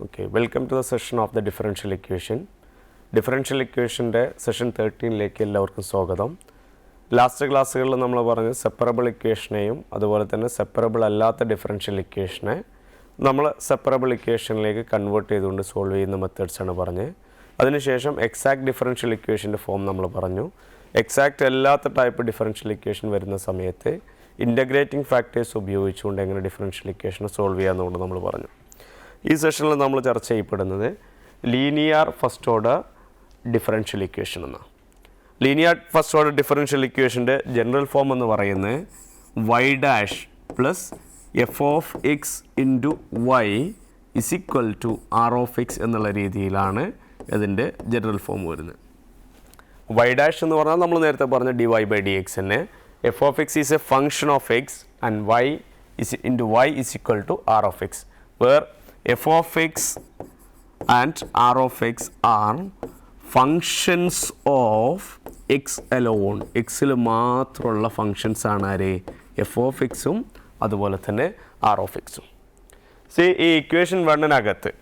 Okay, welcome to the session of the differential equation. Differential equation session 13 എല്ലാവർക്കും സ്വാഗതം. Last ക്ലാസ്സുകളിൽ നമ്മൾ പറഞ്ഞു സെപ്പറബിൾ ഇക്വേഷനെയും അതുപോലെ തന്നെ സെപ്പറബിൾ അല്ലാത്ത ഡിഫറൻഷ്യൽ ഇക്വേഷനെ നമ്മൾ സെപ്പറബിൾ ഇക്വേഷനിലേക്ക് കൺവേർട്ട് ചെയ്തുകൊണ്ട് സോൾവ് ചെയ്യുന്ന മെത്തേഡ്സ് ആണ് പറഞ്ഞത്. അതിനുശേഷം എക്സാക്ട് ഡിഫറൻഷ്യൽ ഇക്വേഷൻ്റെ ഫോം നമ്മൾ പറഞ്ഞു. എക്സാക്റ്റ് അല്ലാത്ത ടൈപ്പ് ഡിഫറൻഷ്യൽ ഇക്വേഷൻ വരുന്ന സമയത്ത് ഇൻ്റഗ്രേറ്റിംഗ് ഫാക്ടേഴ്സ് ഉപയോഗിച്ചുകൊണ്ട് എങ്ങനെ ഡിഫറൻഷ്യൽ ഇക്വേഷൻ സോൾവ് ചെയ്യാമെന്നുകൊണ്ട് നമ്മൾ പറഞ്ഞു. ഈ സെഷനിൽ നമ്മൾ ചർച്ച ചെയ്യപ്പെടുന്നത് linear first order differential equation എന്നാണ്. ലീനിയർ ഫസ്റ്റ് ഓർഡർ ഡിഫറൻഷ്യൽ ഇക്വേഷൻ്റെ ജനറൽ ഫോം എന്ന് പറയുന്നത് y dash plus f of x into y is equal to r of x എന്നുള്ള രീതിയിലാണ് ഇതിൻ്റെ ജനറൽ ഫോം വരുന്നത്. വൈ ഡാഷ് എന്ന് പറഞ്ഞാൽ നമ്മൾ നേരത്തെ പറഞ്ഞ d y by d x തന്നെ. F of x is a function of x and y is into y is equal to r of X, where f of x and r of x are functions of x alone. x-ൽ മാത്രമുള്ള functions ആണ് ആര്? F of എക്സും അതുപോലെ തന്നെ R of എക്സും. C ഈ equation വണ്ണിനകത്ത്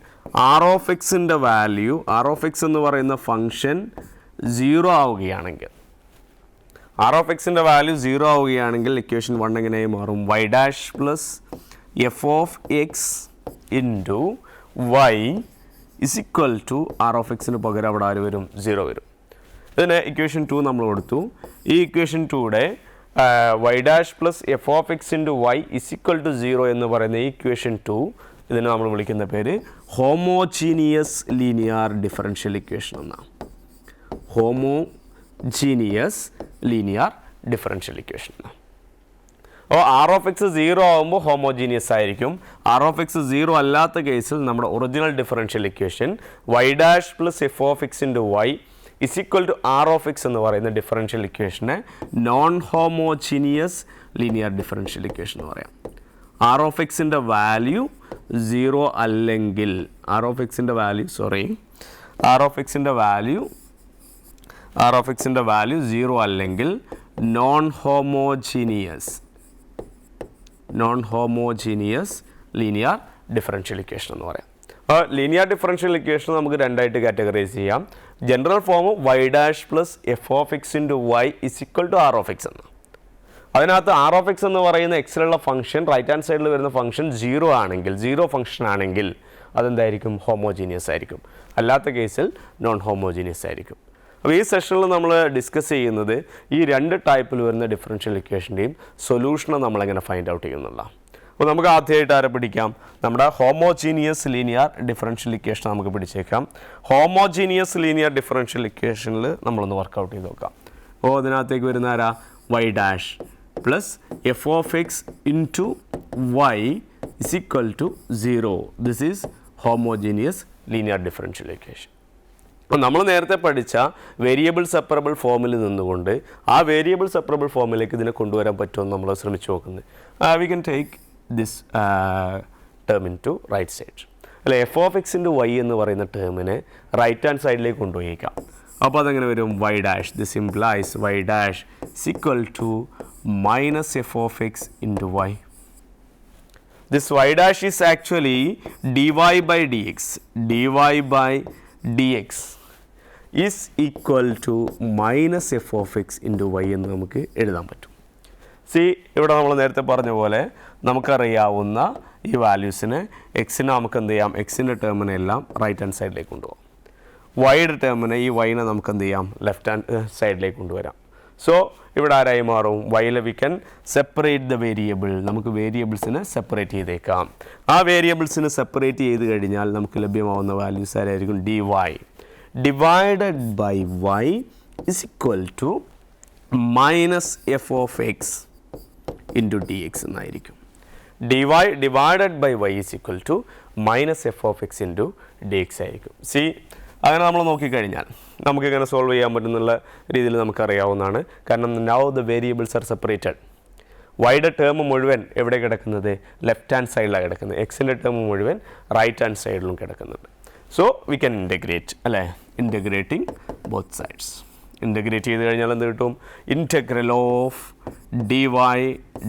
R of എക്സിൻ്റെ value, R of x എന്ന് പറയുന്ന ഫങ്ഷൻ 0 ആവുകയാണെങ്കിൽ, ആർ ഓഫ് എക്സിൻ്റെ വാല്യൂ 0 ആവുകയാണെങ്കിൽ ഇക്വേഷൻ വൺ എങ്ങനെ മാറും? Y dash plus f of x into y is equal to r of എക്സിന് പകരം അവിടെ ആര് വരും? 0 വരും. ഇതിന് ഇക്വേഷൻ 2 നമ്മൾ കൊടുത്തു. ഈ ഇക്വേഷൻ 2യുടെ y dash plus f of x into y is equal to 0 എന്ന് പറയുന്ന ഈ ഇക്വേഷൻ 2 ഇതിനെ നമ്മൾ വിളിക്കുന്ന പേര് ഹോമോജീനിയസ് ലീനിയർ ഡിഫറൻഷ്യൽ ഇക്വേഷൻ എന്നാണ്. ഹോമോജീനിയസ് ലീനിയർ ഡിഫറൻഷ്യൽ ഇക്വേഷൻ എന്നാണ്. അപ്പോൾ ആർ ഓഫ് എക്സ് 0 ആകുമ്പോൾ ഹോമോജീനിയസ് ആയിരിക്കും. ആർ ഓഫ് എക്സ് 0 അല്ലാത്ത കേസിൽ നമ്മുടെ original differential equation y dash plus f of x into y is equal to r of x എന്ന് പറയുന്ന ഡിഫറൻഷ്യൽ ഇക്വേഷനെ non homogeneous linear differential equation എന്ന് പറയാം. ആർ ഓഫ് എക്സിൻ്റെ വാല്യൂ 0 അല്ലെങ്കിൽ ആർ ഓഫ് എക്സിൻ്റെ വാല്യൂ 0 അല്ലെങ്കിൽ non homogeneous linear differential equation എന്ന് പറയാം. അപ്പോൾ ലീനിയർ ഡിഫറൻഷ്യൽ ഇക്വേഷൻ നമുക്ക് രണ്ടായിട്ട് കാറ്റഗറൈസ് ചെയ്യാം. General form y dash plus f of x into y is equal to r of x എന്ന്. അതിനകത്ത് ആർ ഓഫ് എക്സ് എന്ന് പറയുന്ന എക്സിലുള്ള ഫംഗ്ഷൻ റൈറ്റ് ഹാൻഡ് സൈഡിൽ വരുന്ന ഫംഗ്ഷൻ 0 ആണെങ്കിൽ, 0 ഫംഗ്ഷൻ ആണെങ്കിൽ അതെന്തായിരിക്കും? ഹോമോജീനിയസ് ആയിരിക്കും. അല്ലാത്ത കേസിൽ നോൺ ഹോമോജീനിയസ് ആയിരിക്കും. അപ്പോൾ ഈ സെഷനിൽ നമ്മൾ ഡിസ്കസ് ചെയ്യുന്നത് ഈ രണ്ട് ടൈപ്പിൽ വരുന്ന ഡിഫറൻഷ്യൽ ഇക്വേഷൻ്റെയും സൊല്യൂഷനെ നമ്മളെങ്ങനെ ഫൈൻഡ് ഔട്ട് ചെയ്യുന്നുള്ള. അപ്പോൾ നമുക്ക് ആദ്യമായിട്ട് ആരെ പിടിക്കാം? നമ്മുടെ ഹോമോജീനിയസ് ലീനിയർ ഡിഫറൻഷ്യൽ ഇക്വേഷൻ നമുക്ക് പിടിച്ചേക്കാം. ഹോമോജീനിയസ് ലീനിയർ ഡിഫറൻഷ്യൽ ഇക്വേഷനിൽ നമ്മളൊന്ന് വർക്കൗട്ട് ചെയ്ത് നോക്കാം. അപ്പോൾ അതിനകത്തേക്ക് വരുന്ന ആരാ? Y dash plus f of x into y is equal to 0. This is homogeneous linear differential equation. നമ്മൾ നേരത്തെ പഠിച്ച വേരിയബിൾ സെപ്പറബിൾ ഫോമിൽ നിന്നുകൊണ്ട് ആ വേരിയബിൾ സെപ്പറബിൾ ഫോമിലേക്ക് ഇതിനെ കൊണ്ടുവരാൻ പറ്റുമെന്ന് നമ്മൾ ശ്രമിച്ചു നോക്കുന്നത്. We can take this term into right side. അല്ലെ, f of x into y എന്ന് പറയുന്ന ടേമിനെ റൈറ്റ് ഹാൻഡ് സൈഡിലേക്ക് കൊണ്ടുപോയേക്കാം. അപ്പോൾ അതെങ്ങനെ വരും? Y dash, this implies y dash is equal to minus f of x into y. This y dash is actually d y by d x. D y by d x is equal to minus f of x into y എന്ന് നമുക്ക് എഴുതാൻ പറ്റും. C, ഇവിടെ നമ്മൾ നേരത്തെ പറഞ്ഞ പോലെ നമുക്കറിയാവുന്ന ഈ വാല്യൂസിനെ എക്സിനെ നമുക്ക് എന്ത് ചെയ്യാം? എക്സിൻ്റെ ടേമിനെ എല്ലാം റൈറ്റ് ഹാൻഡ് സൈഡിലേക്ക് കൊണ്ടുപോകാം. വൈയുടെ ടേമിനെ, ഈ വൈനെ നമുക്ക് എന്ത് ചെയ്യാം? ലെഫ്റ്റ് ഹാൻഡ് സൈഡിലേക്ക് കൊണ്ടുവരാം. സോ ഇവിടെ ആരായി മാറും? വൈയിൽ we can separate the variable. നമുക്ക് വേരിയബിൾസിനെ സെപ്പറേറ്റ് ചെയ്തേക്കാം. ആ വേരിയബിൾസിനെ സെപ്പറേറ്റ് ചെയ്ത് കഴിഞ്ഞാൽ നമുക്ക് ലഭ്യമാവുന്ന വാല്യൂസ് ആരായിരിക്കും? D y divided by y is equal to minus f of x into d x എന്നായിരിക്കും. D y divided by y is equal to minus f of x into d x ആയിരിക്കും. C, അങ്ങനെ നമ്മൾ നോക്കിക്കഴിഞ്ഞാൽ നമുക്കിങ്ങനെ solve ചെയ്യാൻ പറ്റുന്നുള്ള രീതിയിൽ നമുക്കറിയാവുന്നതാണ്. കാരണം now the variables are separated. വൈയുടെ ടേം മുഴുവൻ എവിടെ കിടക്കുന്നത്? ലെഫ്റ്റ് ഹാൻഡ് സൈഡിലാണ് കിടക്കുന്നത്. എക്സിൻ്റെ ടേം മുഴുവൻ റൈറ്റ് ഹാൻഡ് സൈഡിലും കിടക്കുന്നുണ്ട്. സോ വി ക്യാൻ ഇൻറ്റഗ്രേറ്റ്, അല്ലേ? Integrating both sides. ഇൻറ്റഗ്രേറ്റ് ചെയ്ത് കഴിഞ്ഞാൽ എന്ത് കിട്ടും? Integral of d y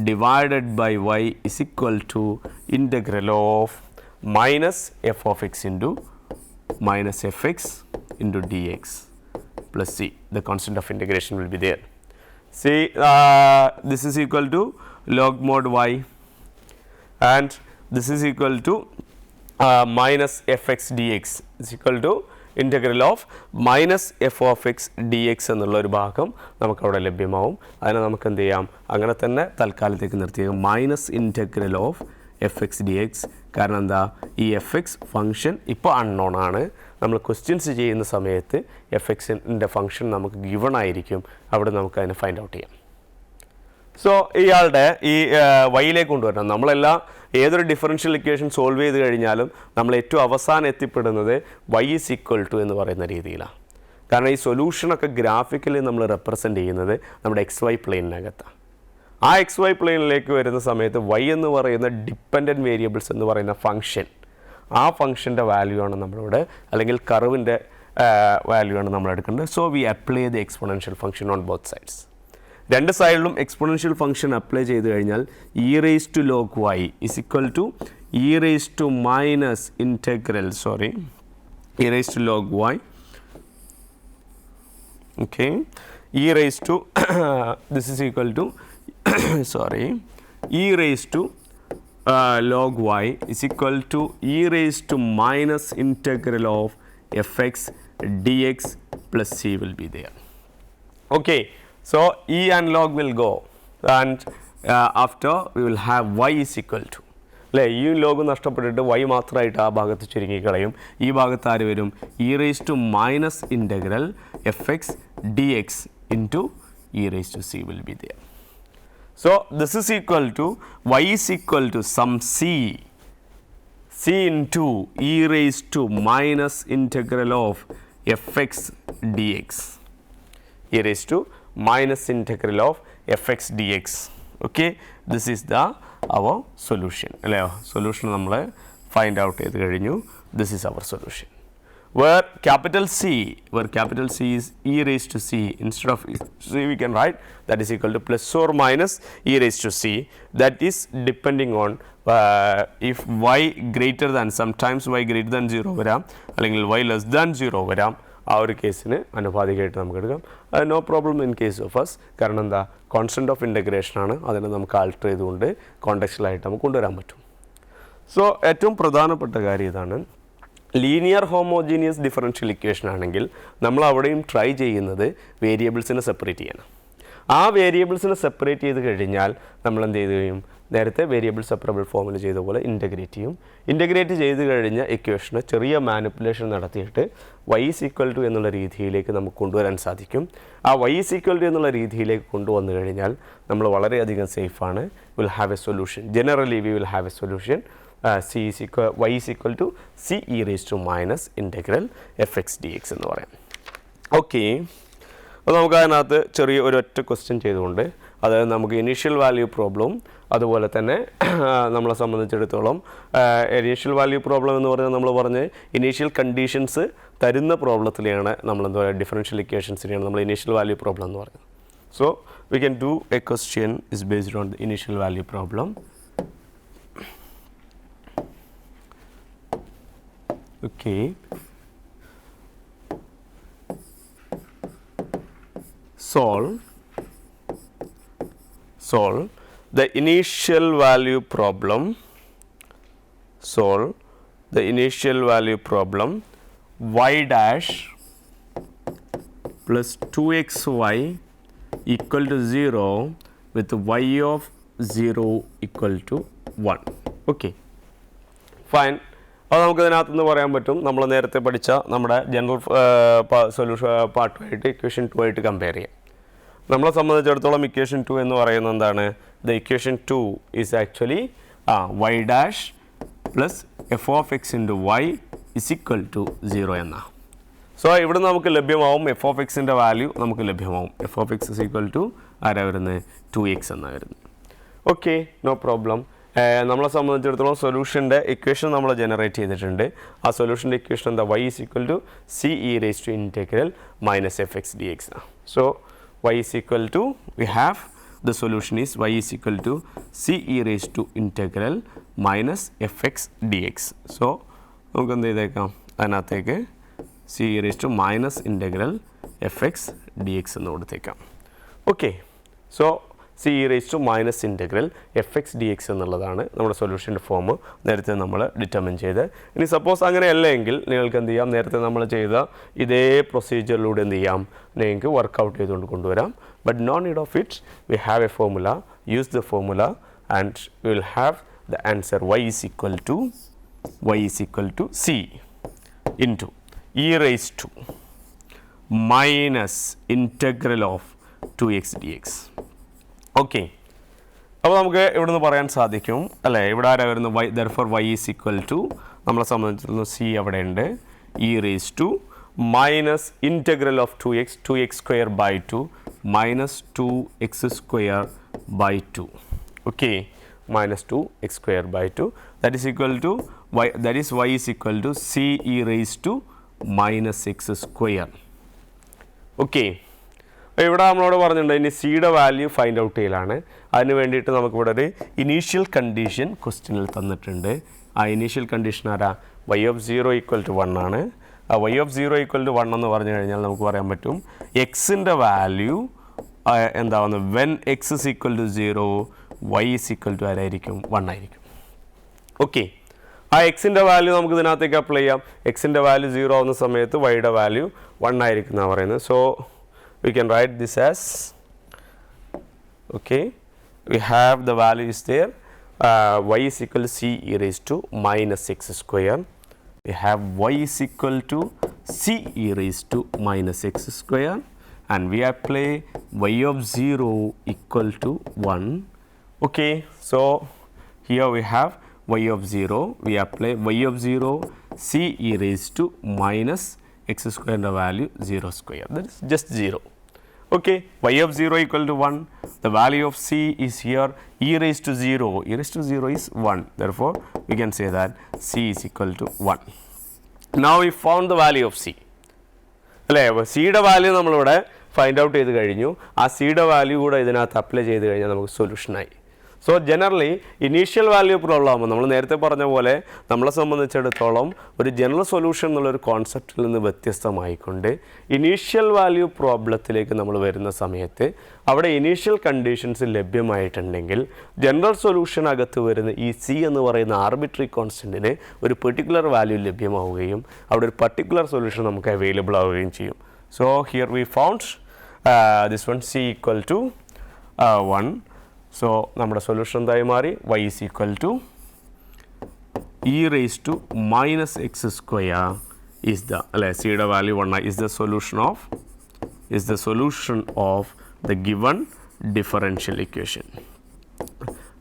divided by y is equal to integral of minus f of x into minus fx into dx plus c. The constant of integration will be there. See, this is equal to log mod y, and this is equal to minus fx dx is equal to integral of minus f of x dx എന്നുള്ള ഒരു ഭാഗം നമുക്ക് അവിടെ ലഭ്യമാവും. അതിനെ നമുക്ക് എന്ത് ചെയ്യാം, അങ്ങനെ തന്നെ തൽക്കാലത്തേക്ക് നിർത്തിയേക്കാം minus integral of f x d x. കാരണം എന്താ, ഈ എഫ് എക്സ് ഫംഗ്ഷൻ ഇപ്പോൾ അൺനോൺ ആണ്. നമ്മൾ ക്വസ്റ്റ്യൻസ് ചെയ്യുന്ന സമയത്ത് എഫ് എക്സിൻ്റെ ഫംഗ്ഷൻ നമുക്ക് ഗിവൺ ആയിരിക്കും, അവിടെ നമുക്ക് അതിനെ ഫൈൻഡ് ഔട്ട് ചെയ്യാം. സോ ഇയാളുടെ ഈ വൈയിലേക്ക് കൊണ്ടുവരണം. നമ്മളെല്ലാം ഏതൊരു ഡിഫറൻഷ്യൽ ഇക്വേഷൻ സോൾവ് ചെയ്ത് കഴിഞ്ഞാലും നമ്മൾ ഏറ്റവും അവസാനം എത്തിപ്പെടുന്നത് y ഈസ് ഈക്വൽ ടു എന്ന് പറയുന്ന രീതിയിലാണ്. കാരണം ഈ സൊല്യൂഷനൊക്കെ ഗ്രാഫിക്കലി നമ്മൾ റെപ്രസെൻ്റ് ചെയ്യുന്നത് നമ്മുടെ എക്സ് വൈ പ്ലെയിനകത്താണ്. ആ എക്സ് വൈ പ്ലെയിനിലേക്ക് വരുന്ന സമയത്ത് y എന്ന് പറയുന്ന ഡിപ്പെൻഡൻറ്റ് വേരിയബിൾസ് എന്ന് പറയുന്ന ഫംഗ്ഷൻ, ആ ഫംഗ്ഷൻ്റെ വാല്യൂ ആണ് നമ്മളിവിടെ, അല്ലെങ്കിൽ കർവിൻ്റെ വാല്യൂ ആണ് നമ്മൾ എടുക്കേണ്ടത്. So we apply the exponential function on both sides. രണ്ട് സൈഡിലും എക്സ്പോണൻഷ്യൽ ഫംഗ്ഷൻ അപ്ലൈ ചെയ്ത് കഴിഞ്ഞാൽ e raise to log y is equal to e raise to minus integral e raise to log y, okay, e raise to this is equal to e raise to log y is equal to e raised to minus integral of fx dx plus c will be there. Okay, so e and log will go, and after we will have y is equal to, അല്ലേ, ഈ log നഷ്ടപ്പെട്ടിട്ട് y മാത്രമായിട്ട് ആ ഭാഗത്ത് ചുരുങ്ങിക്കളയും. ഈ ഭാഗത്ത് ആര് വരും, e raise to minus integral f x d x into e raise to c will be there. So this is equal to y is equal to some c into e raised to minus integral of fx dx, e raised to minus integral of fx dx. Okay, this is the our solution. അല്ലയോ, solution നമ്മൾ find out ചെയ്ത് കഴിഞ്ഞു. This is our solution. Where capital C is e raised to c, instead of c we can write that is equal to plus or minus e raised to c. That is depending on if y greater than, sometimes y greater than 0 വരാം, അല്ലെങ്കിൽ y less than 0 വരാം. ആ ഒരു കേസിന് അനുപാതികമായിട്ട് നമുക്ക് എടുക്കാം. No problem in case of us. കാരണം എന്താ, കോൺസ്റ്റൻറ്റ് ഓഫ് ഇൻറ്റഗ്രേഷൻ ആണ്, അതിനെ നമുക്ക് ആൾട്ടർ ചെയ്തുകൊണ്ട് കോണ്ടെക്സ്റ്റുവലായിട്ട് നമുക്ക് കൊണ്ടുവരാൻ പറ്റും. സോ ഏറ്റവും പ്രധാനപ്പെട്ട കാര്യം ഇതാണ്, ലീനിയർ ഹോമോജീനിയസ് ഡിഫറൻഷ്യൽ ഇക്വേഷൻ ആണെങ്കിൽ നമ്മൾ അവിടെയും ട്രൈ ചെയ്യുന്നത് വേരിയബിൾസിനെ സെപ്പറേറ്റ് ചെയ്യണം. ആ വേരിയബിൾസിനെ സെപ്പറേറ്റ് ചെയ്ത് കഴിഞ്ഞാൽ നമ്മൾ എന്ത് ചെയ്ത് കഴിയും, നേരത്തെ വേരിയബിൾ സെപ്പറബിൾ ഫോമിൽ ചെയ്ത പോലെ ഇൻറ്റഗ്രേറ്റ് ചെയ്യും. ഇൻറ്റഗ്രേറ്റ് ചെയ്ത് കഴിഞ്ഞ ഇക്വേഷന് ചെറിയ മാനിപ്പുലേഷൻ നടത്തിയിട്ട് y ഈസ് ഈക്വൽ ടു എന്നുള്ള രീതിയിലേക്ക് നമുക്ക് കൊണ്ടുവരാൻ സാധിക്കും. ആ y ഈസ് ഈക്വൽ ടു എന്നുള്ള രീതിയിലേക്ക് കൊണ്ടുവന്നു കഴിഞ്ഞാൽ നമ്മൾ വളരെയധികം സേഫാണ്. Will have a solution. Generally we will have a solution. y is equal to c e raised to minus integral fx dx എന്ന് പറയാം. ഓക്കെ, അപ്പോൾ നമുക്ക് അതിനകത്ത് ചെറിയ ഒരൊറ്റ ക്വസ്റ്റ്യൻ ചെയ്തുകൊണ്ട്, അതായത് നമുക്ക് ഇനീഷ്യൽ വാല്യൂ പ്രോബ്ലവും അതുപോലെ തന്നെ നമ്മളെ സംബന്ധിച്ചിടത്തോളം ഇനീഷ്യൽ വാല്യൂ പ്രോബ്ലം എന്ന് പറഞ്ഞാൽ നമ്മൾ പറഞ്ഞ് ഇനീഷ്യൽ കണ്ടീഷൻസ് തരുന്ന പ്രോബ്ലത്തിലെയാണ് നമ്മൾ എന്താ പറയുക, ഡിഫറൻഷ്യൽ ഇക്വേഷൻസിനെയാണ് നമ്മൾ ഇനീഷ്യൽ വാല്യൂ പ്രോബ്ലം എന്ന് പറയുന്നത്. So we can do A question is based on the initial value problem. Okay, solve the initial value problem. Solve the initial value problem y dash plus 2xy equal to 0 with y of 0 equal to 1. Okay, fine. അത് നമുക്കതിനകത്തുനിന്ന് പറയാൻ പറ്റും, നമ്മൾ നേരത്തെ പഠിച്ച നമ്മുടെ general solution പാർട്ടുമായിട്ട് equation 2 ആയിട്ട് compare ചെയ്യാം. നമ്മളെ സംബന്ധിച്ചിടത്തോളം ഇക്വേഷൻ 2 എന്ന് പറയുന്നത് എന്താണ്, the equation 2 is actually y dash plus f of x into y is equal to 0 എന്നാണ്. സോ ഇവിടെ നമുക്ക് ലഭ്യമാവും എഫ് ഓഫ് എക്സിൻ്റെ വാല്യൂ നമുക്ക് ലഭ്യമാവും. F of x is equal to ആരാ വരുന്നത്, 2x എന്നാണ് വരുന്നത്. Okay, no problem. നമ്മളെ സംബന്ധിച്ചിടത്തോളം സൊല്യൂഷൻ്റെ ഇക്വേഷൻ നമ്മൾ ജനറേറ്റ് ചെയ്തിട്ടുണ്ട്. ആ സൊല്യൂഷൻ്റെ ഇക്വേഷൻ എന്താ, y is equal to c e raise to integral minus f x d x. So y is equal to, we have the solution is y is equal to c e raised to integral minus f x d x. So നമുക്ക് എന്ത് ചെയ്തേക്കാം, അതിനകത്തേക്ക് c e raise to minus integral f x d x എന്ന് കൊടുത്തേക്കാം. Okay, so c e raise to minus integral f x d x എന്നുള്ളതാണ് നമ്മുടെ സൊല്യൂഷൻ്റെ form നേരത്തെ നമ്മൾ ഡിറ്റർമിൻ ചെയ്ത്. ഇനി സപ്പോസ് അങ്ങനെയല്ല എങ്കിൽ നിങ്ങൾക്ക് എന്ത് ചെയ്യാം, നേരത്തെ നമ്മൾ ചെയ്ത ഇതേ പ്രൊസീജിയറിലൂടെ എന്ത് ചെയ്യാം, നിങ്ങൾക്ക് വർക്കൗട്ട് ചെയ്തുകൊണ്ട് കൊണ്ടുവരാം. But no need of it, we have a formula, use the formula and we will have the answer y is equal to c into e raised to minus integral of 2x dx. Okay, അപ്പോൾ നമുക്ക് ഇവിടെ നിന്ന് പറയാൻ സാധിക്കും അല്ലേ, ഇവിടെ ആരാ വരുന്നത് y, therefore y is equal to നമ്മളെ സംബന്ധിച്ചിടത്തോളം c അവിടെ ഉണ്ട്, e raised to minus integral of 2x square by 2 minus 2x square by 2. Okay, minus 2x square by 2 that is equal to y, that is y is equal to c e raised to minus x square. Okay, ഇവിടെ നമ്മളോട് പറഞ്ഞിട്ടുണ്ട് ഇനി സിയുടെ value find out ചെയ്യലാണ്. അതിന് വേണ്ടിയിട്ട് നമുക്കിവിടെ ഒരു ഇനീഷ്യൽ കണ്ടീഷൻ ക്വസ്റ്റ്യനിൽ തന്നിട്ടുണ്ട്. ആ ഇനീഷ്യൽ കണ്ടീഷൻ ആരാ, y of 0 equal to 1 ആണ്. ആ y of 0 equal to 1 എന്ന് പറഞ്ഞു കഴിഞ്ഞാൽ നമുക്ക് പറയാൻ പറ്റും എക്സിൻ്റെ വാല്യൂ എന്താവുന്നത്, when x is equal to 0 y is equal to ആരായിരിക്കും, 1 ആയിരിക്കും. ഓക്കെ, ആ എക്സിൻ്റെ വാല്യൂ നമുക്ക് ഇതിനകത്തേക്ക് അപ്ലൈ ചെയ്യാം. എക്സിൻ്റെ വാല്യൂ 0 ആവുന്ന സമയത്ത് വൈയുടെ വാല്യൂ 1 ആയിരിക്കും എന്നാണ് പറയുന്നത്. So we can write this as, okay, we have the value is there, y is equal to c e raised to minus x square. We have y is equal to c e raised to minus x square and we apply y of 0 equal to 1. Okay, so here we have y of 0, we apply y of 0 c e raised to minus x square the value 0 square, that is just 0. Okay, y of 0 equal to 1, the value of c is here e raised to 0, e raised to 0 is 1, therefore we can say that c is equal to 1. Now we found the value of c അല്ലേ, സിയുടെ value നമ്മളിവിടെ find out ചെയ്ത് കഴിഞ്ഞു. ആ സിയുടെ value കൂടെ ഇതിനകത്ത് apply ചെയ്ത് കഴിഞ്ഞാൽ നമുക്ക് സൊല്യൂഷനായി. So generally initial value problem ആകുമ്പോൾ നമ്മൾ നേരത്തെ പറഞ്ഞ പോലെ നമ്മളെ സംബന്ധിച്ചിടത്തോളം ഒരു ജനറൽ സൊല്യൂഷൻ എന്നുള്ളൊരു കോൺസെപ്റ്റിൽ നിന്ന് വ്യത്യസ്തമായിക്കൊണ്ട് ഇനീഷ്യൽ വാല്യൂ പ്രോബ്ലത്തിലേക്ക് നമ്മൾ വരുന്ന സമയത്ത് അവിടെ ഇനീഷ്യൽ കണ്ടീഷൻസ് ലഭ്യമായിട്ടുണ്ടെങ്കിൽ ജനറൽ സൊല്യൂഷനകത്ത് വരുന്ന ഈ സി എന്ന് പറയുന്ന ആർബിട്രറി കോൺസ്റ്റൻറ്റിന് ഒരു പെർട്ടിക്കുലർ വാല്യൂ ലഭ്യമാവുകയും അവിടെ ഒരു പർട്ടിക്കുലർ സൊല്യൂഷൻ നമുക്ക് അവൈലബിൾ ആവുകയും ചെയ്യും. So here we found this one c equal to 1. സോ നമ്മുടെ സൊല്യൂഷൻ എന്തായി മാറി, y is equal to e raised to minus x square is the, അല്ലെ, സിയുടെ value 1 is the solution of the given differential equation.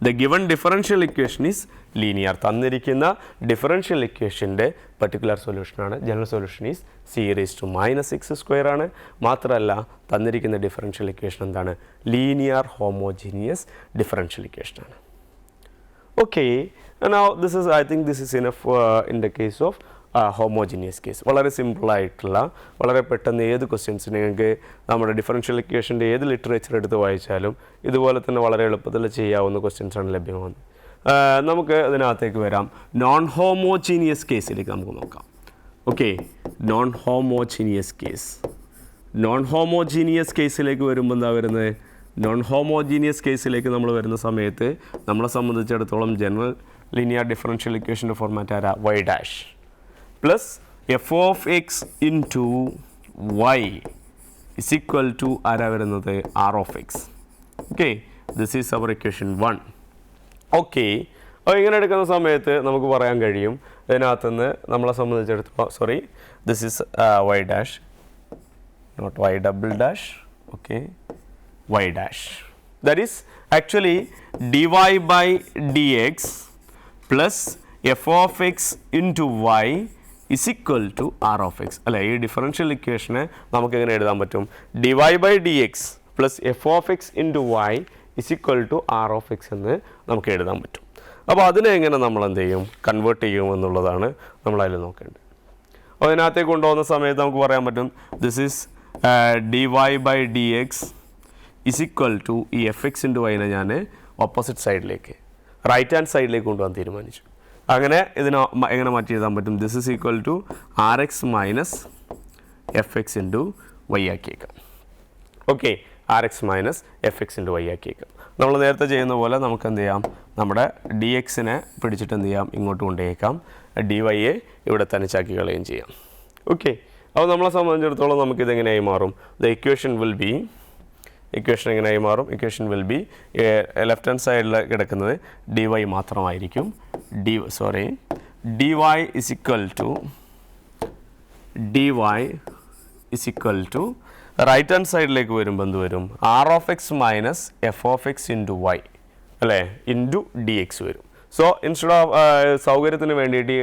The given differential equation is linear. തന്നിരിക്കുന്ന differential ഇക്വേഷൻ്റെ particular സൊല്യൂഷനാണ്, general solution is c raise to minus x square ആണ്. മാത്രമല്ല തന്നിരിക്കുന്ന ഡിഫറൻഷ്യൽ ഇക്വേഷൻ എന്താണ്, ലീനിയർ ഹോമോജീനിയസ് ഡിഫറൻഷ്യൽ ഇക്വേഷനാണ്. Okay, now this is, I think this is enough in the case of homogeneous case. വളരെ സിമ്പിളായിട്ടുള്ള, വളരെ പെട്ടെന്ന് ഏത് ക്വസ്റ്റ്യൻസ് നിങ്ങൾക്ക് നമ്മുടെ ഡിഫറൻഷ്യൽ ഇക്വേഷൻ്റെ ഏത് ലിറ്ററേച്ചർ എടുത്ത് വായിച്ചാലും ഇതുപോലെ തന്നെ വളരെ എളുപ്പത്തിൽ ചെയ്യാവുന്ന ക്വസ്റ്റ്യൻസാണ് ലഭ്യമാകുന്നത്. നമുക്ക് അതിനകത്തേക്ക് വരാം. നോൺ ഹോമോജീനിയസ് കേസിലേക്ക് നമുക്ക് നോക്കാം. ഓക്കെ, നോൺ ഹോമോജീനിയസ് കേസിലേക്ക് വരുമ്പോൾ എന്താ വരുന്നത്, നോൺ ഹോമോജീനിയസ് കേസിലേക്ക് നമ്മൾ വരുന്ന സമയത്ത് നമ്മളെ സംബന്ധിച്ചിടത്തോളം ജനറൽ ലീനിയർ ഡിഫറൻഷ്യൽ ഇക്വേഷൻ്റെ ഫോർമാറ്റ് ആരാ, y dash plus f of x into y is equal to ആരാ വരുന്നത്, r of x. Okay, this is our equation 1. Okay, അപ്പോൾ ഇങ്ങനെ എടുക്കുന്ന സമയത്ത് നമുക്ക് പറയാൻ കഴിയും ഇതിനകത്തുനിന്ന് നമ്മളെ സംബന്ധിച്ചിടത്തോളം, sorry, this is y dash, not y double dash, okay, y dash, that is actually dy by dx plus f of x into y is equal to r of x. അല്ലേ, ഈ ഡിഫറൻഷ്യൽ ഇക്വേഷനെ നമുക്ക് എങ്ങനെ എഴുതാൻ പറ്റും, dy by dx plus f of x into y is equal to r of x എന്ന് നമുക്ക് എഴുതാൻ പറ്റും. അപ്പോൾ അതിനെ എങ്ങനെ നമ്മൾ എന്ത് ചെയ്യും, കൺവേർട്ട് ചെയ്യും എന്നുള്ളതാണ് നമ്മളതിൽ നോക്കേണ്ടത്. അപ്പോൾ അതിനകത്തേക്ക് കൊണ്ടുപോകുന്ന സമയത്ത് നമുക്ക് പറയാൻ പറ്റും this is dy by dx is equal to ഈ എഫ് എക്സ് ഇൻറ്റു വൈനെ ഞാൻ ഓപ്പോസിറ്റ് സൈഡിലേക്ക്, റൈറ്റ് ഹാൻഡ് സൈഡിലേക്ക് കൊണ്ടുപോകാൻ തീരുമാനിച്ചു. അങ്ങനെ ഇതിനെ എങ്ങനെ മാറ്റി എഴുതാൻ പറ്റും? This is equal to r x minus f x into y ആക്കിയേക്കാം. Okay, r x minus f x into y ആക്കിയേക്കാം. നമ്മൾ നേരത്തെ ചെയ്യുന്ന പോലെ നമുക്ക് എന്ത് ചെയ്യാം, നമ്മുടെ ഡി എക്സിനെ പിടിച്ചിട്ട് എന്ത് ചെയ്യാം, ഇങ്ങോട്ട് കൊണ്ടുപോയേക്കാം. ഡി വൈയെ ഇവിടെ തനിച്ചാക്കി കളയുകയും ചെയ്യാം. ഓക്കെ, അപ്പോൾ നമ്മളെ സംബന്ധിച്ചിടത്തോളം നമുക്കിതെങ്ങനെയായി മാറും? The equation will be, equation എങ്ങനെയായി മാറും? Equation will be left hand സൈഡിൽ കിടക്കുന്നത് ഡി വൈ മാത്രമായിരിക്കും. D y is equal to right hand സൈഡിലേക്ക് വരുമ്പോൾ എന്ത് വരും? R of x minus f of x into y അല്ലേ, ഇൻറ്റു ഡി എക്സ് വരും. സോ ഇൻസ്റ്റെഡ് ഓഫ് സൗകര്യത്തിന് വേണ്ടിയിട്ട്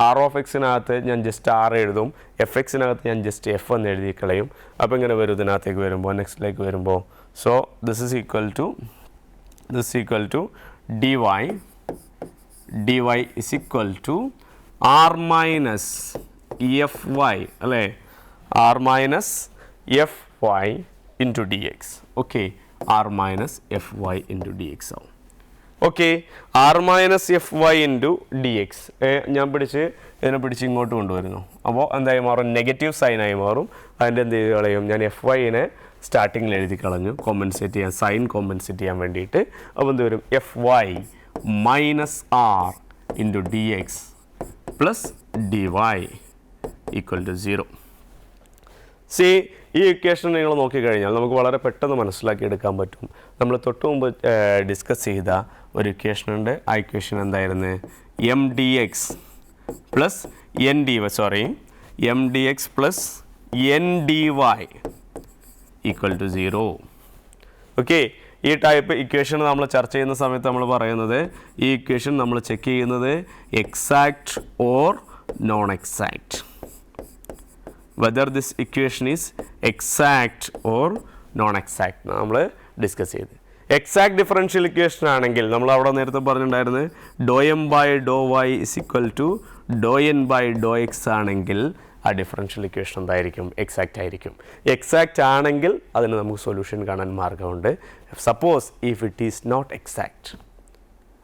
ആർ ഓഫ് എക്സിനകത്ത് ഞാൻ ജസ്റ്റ് ആർ എഴുതും, എഫ് എക്സിനകത്ത് ഞാൻ ജസ്റ്റ് എഫ് എന്ന് എഴുതി കളയും. അപ്പോൾ ഇങ്ങനെ വരും ഇതിനകത്തേക്ക് വരുമ്പോൾ, നെക്സ്റ്റിലേക്ക് വരുമ്പോൾ. So this is equal to d y is equal to r minus f y അല്ലേ, r minus f y into d x. Okay, r minus f y into d x ആവും. Okay, r minus f y into d x ഞാൻ ഇതിനെ പിടിച്ച് ഇങ്ങോട്ട് കൊണ്ടുവരുന്നു. അപ്പോൾ എന്തായി മാറും? നെഗറ്റീവ് സൈനായി മാറും. അതിൻ്റെ എന്ത് ചെയ്ത് കളയും? ഞാൻ എഫ് വൈനെ സ്റ്റാർട്ടിങ്ങിൽ എഴുതി കളഞ്ഞു, കോമ്പൻസേറ്റ് ചെയ്യാൻ, സൈൻ കോമ്പൻസേറ്റ് ചെയ്യാൻ വേണ്ടിയിട്ട്. അപ്പോൾ എന്ത് വരും? F y minus r into d x plus d y equal to 0. See, ഈ ഇക്വേഷൻ നിങ്ങൾ നോക്കിക്കഴിഞ്ഞാൽ നമുക്ക് വളരെ പെട്ടെന്ന് മനസ്സിലാക്കിയെടുക്കാൻ പറ്റും. നമ്മൾ തൊട്ട് മുമ്പ് ഡിസ്കസ് ചെയ്ത ഒരു ഇക്വേഷൻ ഉണ്ട്. ആ ഇക്വേഷൻ എന്തായിരുന്നു? M d x plus n d y, m d x plus n d y equal to 0. Okay, ഈ ടൈപ്പ് ഇക്വേഷൻ നമ്മൾ ചർച്ച ചെയ്യുന്ന സമയത്ത് നമ്മൾ പറയുന്നത്, ഈ ഇക്വേഷൻ നമ്മൾ ചെക്ക് ചെയ്യുന്നത് exact or non exact, whether this equation is exact or non-exact നമ്മൾ ഡിസ്കസ് ചെയ്ത്. എക്സാക്ട് ഡിഫറൻഷ്യൽ ഇക്വേഷൻ ആണെങ്കിൽ നമ്മൾ അവിടെ നേരത്തെ പറഞ്ഞിട്ടുണ്ടായിരുന്നത് doe m by Dr y is equal to doe n by Dr x ആണെങ്കിൽ ആ ഡിഫറൻഷ്യൽ ഇക്വേഷൻ എന്തായിരിക്കും? എക്സാക്റ്റ് ആയിരിക്കും. എക്സാക്റ്റ് ആണെങ്കിൽ അതിന് നമുക്ക് സൊല്യൂഷൻ കാണാൻ മാർഗമുണ്ട്. Suppose if it is not exact,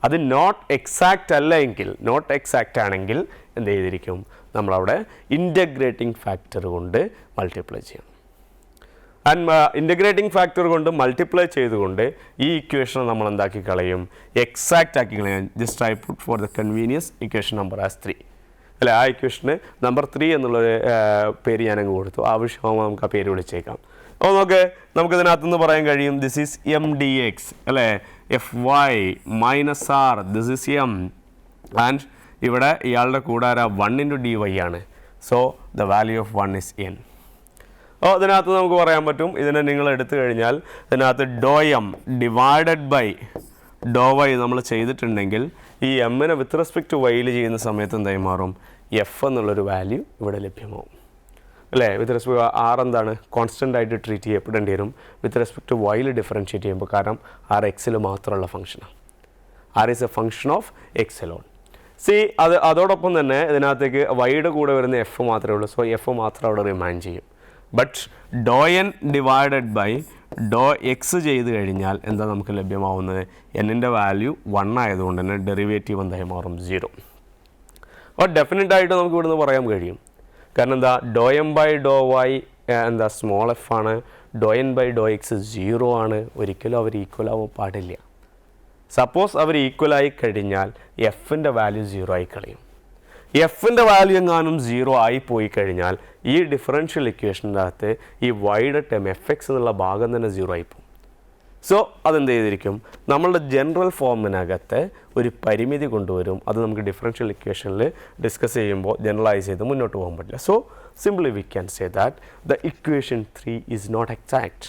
അത് നോട്ട് എക്സാക്റ്റ് അല്ല എങ്കിൽ, നോട്ട് എക്സാക്റ്റ് ആണെങ്കിൽ എന്ത് ചെയ്തിരിക്കും? നമ്മളവിടെ ഇൻ്റഗ്രേറ്റിംഗ് ഫാക്ടർ കൊണ്ട് മൾട്ടിപ്ലൈ ചെയ്യണം. ആൻഡ് ഇൻ്റഗ്രേറ്റിംഗ് ഫാക്ടർ കൊണ്ട് മൾട്ടിപ്ലൈ ചെയ്തുകൊണ്ട് ഈ ഇക്വേഷൻ നമ്മൾ എന്താക്കി കളയും? എക്സാക്റ്റ് ആക്കി കളയാം. Just I puttu for the convenience equation number as 3 അല്ലേ. ആ ഇക്വേഷന് നമ്പർ 3 എന്നുള്ളൊരു പേര് ഞാനങ്ങ് കൊടുത്തു. ആവശ്യമാകുമ്പോൾ നമുക്ക് ആ പേര് വിളിച്ചേക്കാം. അപ്പോൾ നമുക്കിതിനകത്തുനിന്ന് പറയാൻ കഴിയും, this is m d x അല്ലേ, f y minus r, this is m, and ഇവിടെ ഇയാളുടെ കൂടാര 1 ഇൻറ്റു ഡി വൈ ആണ്. So the value of 1 is n. അപ്പോൾ ഇതിനകത്ത് നമുക്ക് പറയാൻ പറ്റും, ഇതിനെ നിങ്ങൾ എടുത്തു കഴിഞ്ഞാൽ ഇതിനകത്ത് doe m divided by Dr y നമ്മൾ ചെയ്തിട്ടുണ്ടെങ്കിൽ ഈ എമ്മിനെ വിത്ത് റെസ്പെക്ട് ടു വൈയിൽ ചെയ്യുന്ന സമയത്ത് എന്തായി മാറും? എഫ് എന്നുള്ളൊരു വാല്യൂ ഇവിടെ ലഭ്യമാവും അല്ലേ. വിത്ത് റെസ്പെക്ട് ആർ എന്താണ്? കോൺസ്റ്റൻ്റ് ആയിട്ട് ട്രീറ്റ് ചെയ്യപ്പെടേണ്ടി വരും വിത്ത് റെസ്പെക്ട് ടു വൈയിൽ ഡിഫറൻഷ്യേറ്റ് ചെയ്യുമ്പോൾ. കാരണം ആർ എക്സിൽ മാത്രമുള്ള ഫംഗ്ഷനാണ്. R is a function of x alone. See, അതോടൊപ്പം തന്നെ ഇതിനകത്തേക്ക് വൈയുടെ കൂടെ വരുന്ന എഫ് മാത്രമേ ഉള്ളൂ. സോ എഫ് മാത്രം അവിടെ റിമൈൻ ചെയ്യും. But do n divided by Dr x ചെയ്ത് കഴിഞ്ഞാൽ എന്താ നമുക്ക് ലഭ്യമാവുന്നത്? എന്നിൻ്റെ വാല്യൂ 1 ആയതുകൊണ്ട് തന്നെ ഡെറിവേറ്റീവ് എന്തായി മാറും? 0. അപ്പോൾ ഡെഫിനറ്റായിട്ട് നമുക്ക് ഇവിടുന്ന് പറയാൻ കഴിയും. കാരണം എന്താ? Doe m by Dr Y എന്താ സ്മോൾ എഫ് ആണ്, doe n by Dr X 0 ആണ്. ഒരിക്കലും അവർ ഈക്വൽ ആവാൻ പാടില്ല. സപ്പോസ് അവർ ഈക്വലായി കഴിഞ്ഞാൽ എഫിൻ്റെ വാല്യൂ 0 ആയി കളയും. എഫിൻ്റെ വാല്യൂ എങ്ങാനും 0 ആയി പോയി കഴിഞ്ഞാൽ ഈ ഡിഫറൻഷ്യൽ ഇക്വേഷൻ്റെ അകത്ത് ഈ വൈയുടെ ടേം എഫ് എക്സ് എന്നുള്ള ഭാഗം തന്നെ 0 ആയി പോകും. സോ അതെന്ത് ചെയ്തിരിക്കും? നമ്മളുടെ ജനറൽ ഫോമിനകത്ത് ഒരു പരിമിതി കൊണ്ടുവരും. അത് നമുക്ക് ഡിഫറൻഷ്യൽ ഇക്വേഷനിൽ ഡിസ്കസ് ചെയ്യുമ്പോൾ ജനറലൈസ് ചെയ്ത് മുന്നോട്ട് പോകാൻ പറ്റില്ല. So simply we can say that the equation 3 is not exact.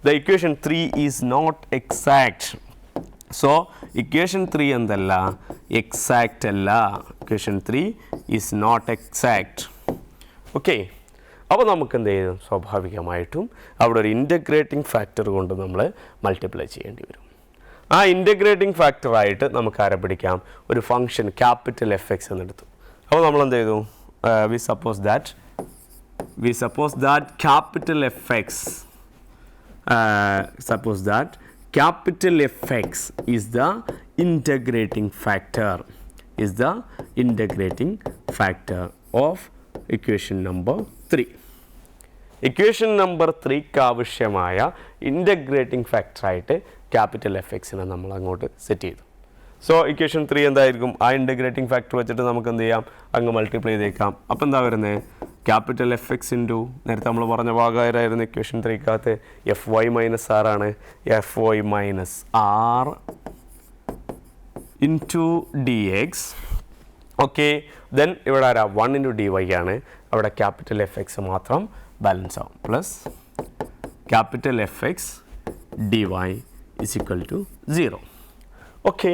The equation 3 is not exact. So equation 3 എന്തല്ല? എക്സാക്റ്റ് അല്ല. Equation 3 is not exact. Okay, അപ്പോൾ നമുക്ക് എന്ത് ചെയ്യും? സ്വാഭാവികമായിട്ടും അവിടെ ഒരു ഇൻ്റഗ്രേറ്റിംഗ് ഫാക്ടർ കൊണ്ട് നമ്മൾ മൾട്ടിപ്ലൈ ചെയ്യേണ്ടി വരും. ആ ഇൻ്റഗ്രേറ്റിംഗ് ഫാക്ടറായിട്ട് നമുക്ക് ആരെ പിടിക്കാം? ഒരു ഫംഗ്ഷൻ ക്യാപിറ്റൽ എഫ് എക്സ് എന്നെടുത്തു. അപ്പോൾ നമ്മൾ എന്ത് ചെയ്തു? V suppose that capital f X capital Fx is the integrating factor, of equation number 3. Equation number 3 ആവശ്യമായ ഇൻ്റഗ്രേറ്റിംഗ് ഫാക്ടറായിട്ട് ക്യാപിറ്റൽ എഫ് എക്സിനെ നമ്മൾ അങ്ങോട്ട് സെറ്റ് ചെയ്തു. സോ ഇക്വേഷൻ 3 എന്തായിരിക്കും? ആ ഇൻ്റഗ്രേറ്റിംഗ് ഫാക്ടർ വെച്ചിട്ട് നമുക്ക് എന്ത് ചെയ്യാം? അങ്ങ് മൾട്ടിപ്ലൈ ചെയ്തേക്കാം. അപ്പോൾ എന്താ വരുന്നത്? ക്യാപിറ്റൽ എഫ് എക്സ് ഇൻറ്റു നേരത്തെ നമ്മൾ പറഞ്ഞ ഭാഗമായിരുന്നു ഇക്വേഷൻ 3-ക്കകത്ത് എഫ് വൈ മൈനസ് ആർ ആണ്. F y minus r into d x. Okay, then ഇവിടെ ആരാ 1 ഇൻറ്റു ഡി വൈ ആണ്. അവിടെ ക്യാപിറ്റൽ എഫ് എക്സ് മാത്രം ബാലൻസ് ആവും. Plus capital f x d y is equal to 0. Okay,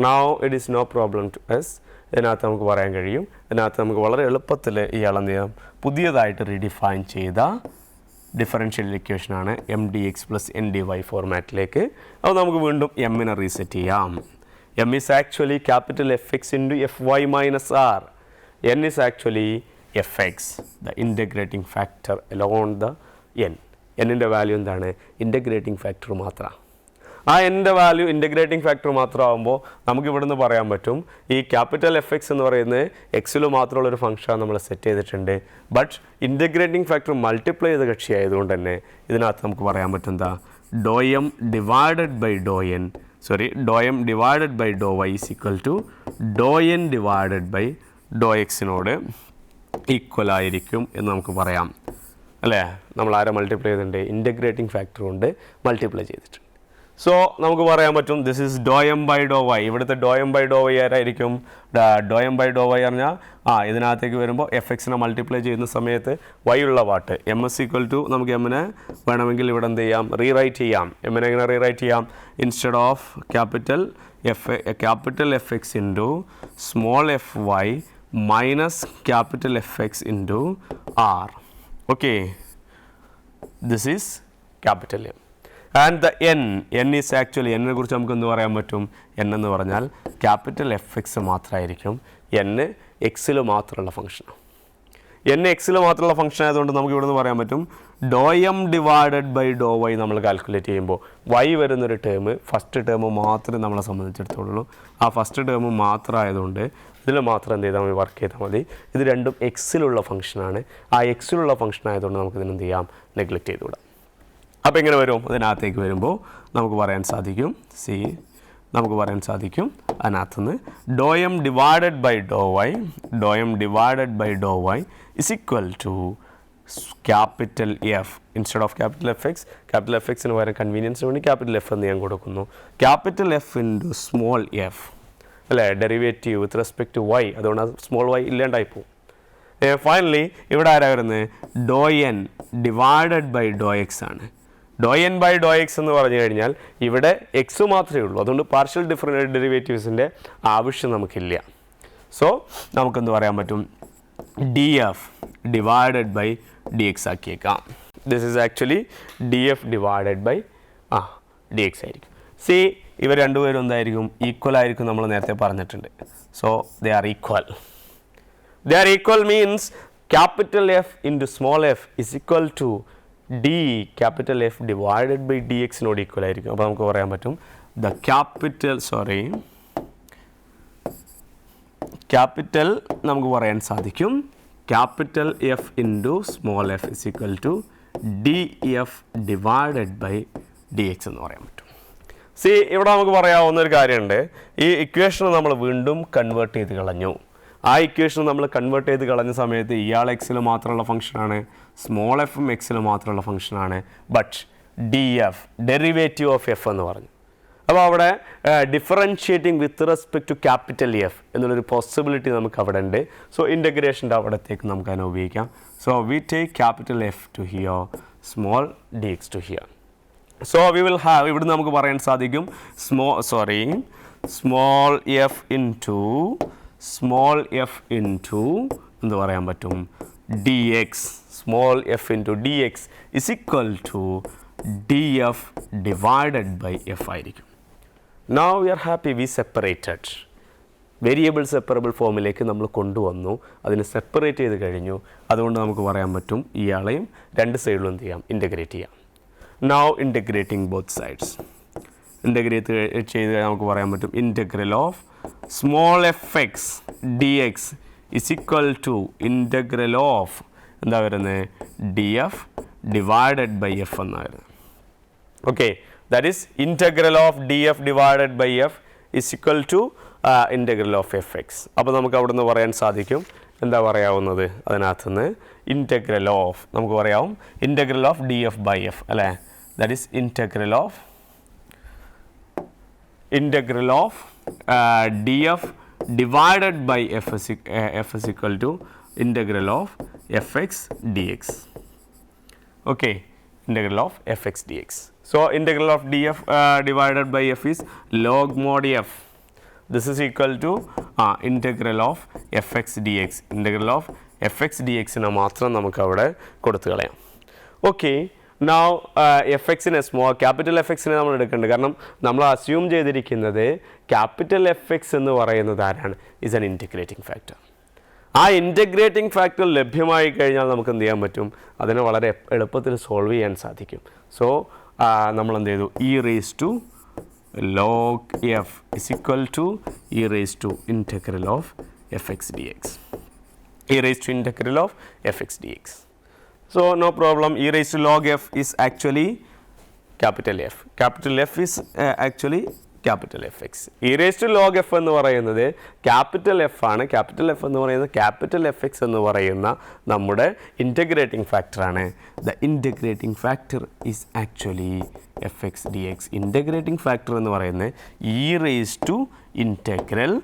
now it is no problem to s. ഇതിനകത്ത് നമുക്ക് പറയാൻ കഴിയും, ഇതിനകത്ത് നമുക്ക് വളരെ എളുപ്പത്തിൽ ഇയാൾ എന്ത് ചെയ്യാം? പുതിയതായിട്ട് റീഡിഫൈൻ ചെയ്ത ഡിഫറൻഷ്യൽ ഇക്വേഷനാണ് m d x plus n d y ഫോർമാറ്റിലേക്ക്. അപ്പോൾ നമുക്ക് വീണ്ടും എമ്മിനെ റീസെറ്റ് ചെയ്യാം. M is actually capital f x into f y minus r. N is actually f x, the integrating factor alone the n. എന്നിൻ്റെ value എന്താണ്? Integrating factor മാത്രമാണ്. ആ എൻ്റെ വാല്യൂ ഇൻ്റഗ്രേറ്റിംഗ് ഫാക്ടർ മാത്രമാകുമ്പോൾ നമുക്ക് ഇവിടുന്ന് പറയാൻ പറ്റും ഈ ക്യാപിറ്റൽ എഫ് എക്സ് എന്ന് പറയുന്നത് എക്സിൽ മാത്രമുള്ളൊരു ഫംഗ്ഷൻ നമ്മൾ സെറ്റ് ചെയ്തിട്ടുണ്ട്. ബട്ട് ഇൻ്റഗ്രേറ്റിംഗ് ഫാക്ടർ മൾട്ടിപ്ലൈ ചെയ്ത കക്ഷി ആയതുകൊണ്ട് തന്നെ ഇതിനകത്ത് നമുക്ക് പറയാൻ പറ്റും എന്താ? Doe m divided by doe n, doe m divided by Dr y is equal to doe n divided by doe എക്സിനോട് ഈക്വൽ ആയിരിക്കും എന്ന് നമുക്ക് പറയാം അല്ലേ? നമ്മൾ ആരെ മൾട്ടിപ്ലൈ ചെയ്തിട്ടുണ്ട്? ഇൻ്റഗ്രേറ്റിംഗ് ഫാക്ടർ കൊണ്ട് മൾട്ടിപ്ലൈ ചെയ്തിട്ടുണ്ട്. സോ നമുക്ക് പറയാൻ പറ്റും this is doe m by Dr y. ഇവിടുത്തെ ഡോ എം ബൈ ഡോ വൈ ആരായിരിക്കും? Do m by Dr y പറഞ്ഞാൽ ഇതിനകത്തേക്ക് വരുമ്പോൾ എഫ് എക്സിനെ മൾട്ടിപ്ലൈ ചെയ്യുന്ന സമയത്ത് വൈ ഉള്ള പാട്ട് എം എസ് ഈക്വൽ ടു നമുക്ക് എമ്മിനെ വേണമെങ്കിൽ ഇവിടെ എന്ത് ചെയ്യാം? റീറൈറ്റ് ചെയ്യാം. എമ്മിനെ എങ്ങനെ റീറൈറ്റ് ചെയ്യാം? Instead of capital f x into small f y minus capital Fx into R. Okay, this is capital M. And the n is actually n കുറിച്ച് നമുക്ക് എന്ത് പറയാൻ പറ്റും? n എന്ന് പറഞ്ഞാൽ ക്യാപിറ്റൽ എഫ് എക്സ് മാത്രമായിരിക്കും. n എക്സിൽ മാത്രമുള്ള ഫംഗ്ഷനാണ്. n എക്സിൽ മാത്രമുള്ള ഫംഗ്ഷൻ ആയതുകൊണ്ട് നമുക്ക് ഇവിടെ നിന്ന് പറയാൻ പറ്റും doe m divided by Dr y നമ്മൾ കാൽക്കുലേറ്റ് ചെയ്യുമ്പോൾ വൈ വരുന്നൊരു ടേം ഫസ്റ്റ് ടേം മാത്രമേ നമ്മളെ സംബന്ധിച്ചിടത്തോളൂ. ആ ഫസ്റ്റ് ടേം മാത്രം ആയതുകൊണ്ട് ഇതിൽ മാത്രം എന്ത് ചെയ്താൽ മതി? വർക്ക് ചെയ്താൽ മതി. ഇത് രണ്ടും എക്സിലുള്ള ഫംഗ്ഷനാണ്. ആ എക്സിലുള്ള ഫംഗ്ഷൻ ആയതുകൊണ്ട് നമുക്ക് ഇതിന് എന്ത് ചെയ്യാം? നെഗ്ലക്റ്റ് ചെയ്തുകൂടാം. അപ്പോൾ എങ്ങനെ വരും? ഇതിനകത്തേക്ക് വരുമ്പോൾ നമുക്ക് പറയാൻ സാധിക്കും അതിനകത്തുനിന്ന് doe m divided by Dr y is equal to capital f instead of capital f എക്സിന് പകരം കൺവീനിയൻസിന് വേണ്ടി ക്യാപിറ്റൽ എഫ് എന്ന് ഞാൻ കൊടുക്കുന്നു. Capital f into small f അല്ലേ? Derivative with respect to y, അതുകൊണ്ട് സ്മോൾ വൈ ഇല്ലാണ്ടായി പോകും. ഫൈനലി ഇവിടെ ആരാ വരുന്നത്? Doe n divided by Dr x ആണ്. Doe n by Dr X എന്ന് പറഞ്ഞു കഴിഞ്ഞാൽ ഇവിടെ എക്സ് മാത്രമേ ഉള്ളൂ. അതുകൊണ്ട് പാർഷ്യൽ ഡെറിവേറ്റീവ്സിൻ്റെ ആവശ്യം നമുക്കില്ല. സോ നമുക്കെന്ത് പറയാൻ പറ്റും? D f divided by d x ആക്കിയേക്കാം. This is actually d f divided by d x ആയിരിക്കും. സി ഇവർ രണ്ടുപേരും എന്തായിരിക്കും? ഈക്വൽ ആയിരിക്കും. നമ്മൾ നേരത്തെ പറഞ്ഞിട്ടുണ്ട്. So they are equal means capital f into small f is equal to d capital f divided by d എക്സിനോട് ഈക്വൽ ആയിരിക്കും. അപ്പോൾ നമുക്ക് പറയാൻ പറ്റും ദ ക്യാപിറ്റൽ നമുക്ക് പറയാൻ സാധിക്കും capital f into small f is equal to d f divided by d x എന്ന് പറയാൻ പറ്റും. സി ഇവിടെ നമുക്ക് പറയാവുന്നൊരു കാര്യമുണ്ട്. ഈ ഇക്വേഷൻ നമ്മൾ വീണ്ടും കൺവേർട്ട് ചെയ്ത് കളഞ്ഞു. ആ ഇക്വേഷൻ നമ്മൾ കൺവേർട്ട് ചെയ്ത് കളഞ്ഞ സമയത്ത് ഇയാൾ എക്സിൽ മാത്രമുള്ള ഫംഗ്ഷനാണ്, സ്മോൾ എഫും എക്സിൽ മാത്രമുള്ള ഫംഗ്ഷനാണ്. But d f derivative of f എന്ന് പറഞ്ഞു. അപ്പോൾ അവിടെ differentiating with respect to capital f എന്നുള്ളൊരു പോസിബിലിറ്റി നമുക്ക് അവിടെ ഉണ്ട്. സോ ഇൻ്റഗ്രേഷൻ്റെ അവിടത്തേക്ക് നമുക്ക് അതിനെ ഉപയോഗിക്കാം. So we take capital f to here, small d x to here. So we will have ഇവിടുന്ന് നമുക്ക് പറയാൻ സാധിക്കും സ്മോൾ എഫ് ഇൻറ്റു എന്ത് പറയാൻ പറ്റും? D x. Small f into d x is equal to d f divided by f ആയിരിക്കും. Now we are happy we separated. Variable separable ഫോമിലേക്ക് നമ്മൾ കൊണ്ടുവന്നു, അതിന് സെപ്പറേറ്റ് ചെയ്ത് കഴിഞ്ഞു. അതുകൊണ്ട് നമുക്ക് പറയാൻ പറ്റും ഇയാളെയും രണ്ട് സൈഡിലും എന്ത് ചെയ്യാം? ഇൻ്റഗ്രേറ്റ് ചെയ്യാം. Now integrating both sides. Integrate ചെയ്ത് നമുക്ക് പറയാൻ പറ്റും integral of small f x d x is equal to integral of എന്താ വരുന്നത് d f divided by f എന്നായിരുന്നു. Okay, that is integral of d f divided by f is equal to integral of f x. അപ്പോൾ നമുക്ക് അവിടെ നിന്ന് പറയാൻ സാധിക്കും എന്താ പറയാവുന്നത് അതിനകത്ത് നിന്ന് ഇൻ്റഗ്രൽ ഓഫ് നമുക്ക് പറയാവും integral of d f by f അല്ലേ. That is integral of d f divided by f is equal to integral of fx dx. Okay, integral of fx dx. So integral of df divided by f is log mod f. This is equal to integral of fx dx. Integral of fx dx നെ മാത്രം നമുക്ക് അവിടെ കൊടുത്തു കളയാം. Okay, now fx നെ capital F എക്സിനെ നമ്മൾ എടുക്കേണ്ടത് കാരണം നമ്മൾ അസ്യൂം ചെയ്തിരിക്കുന്നത് ക്യാപിറ്റൽ എഫ് എക്സ് എന്ന് പറയുന്നത് ആരാണ് ഈസ് ആൻ ഇൻറ്റഗ്രേറ്റിംഗ് ഫാക്ടർ. ആ ഇൻറ്റഗ്രേറ്റിംഗ് ഫാക്ടർ ലഭ്യമായി കഴിഞ്ഞാൽ നമുക്ക് എന്ത് ചെയ്യാൻ പറ്റും അതിനെ വളരെ എളുപ്പത്തിൽ സോൾവ് ചെയ്യാൻ സാധിക്കും. സോ നമ്മൾ എന്ത് ചെയ്തു e raise to log f is equal to e raise to integral of f x d x. E raise to integral of f x d x. So no problem, e raised to log f is actually capital F. Capital F is actually capital Fx. e raised to log f എന്ന് പറയുന്നത് capital F ആണ്. capital F എന്ന് പറയുന്നത് capital Fx എന്ന് പറയുന്ന നമ്മുടെ integrating factor ആണ്. The integrating factor is actually Fx dx. Integrating factor എന്ന് പറയുന്നത് e raised to integral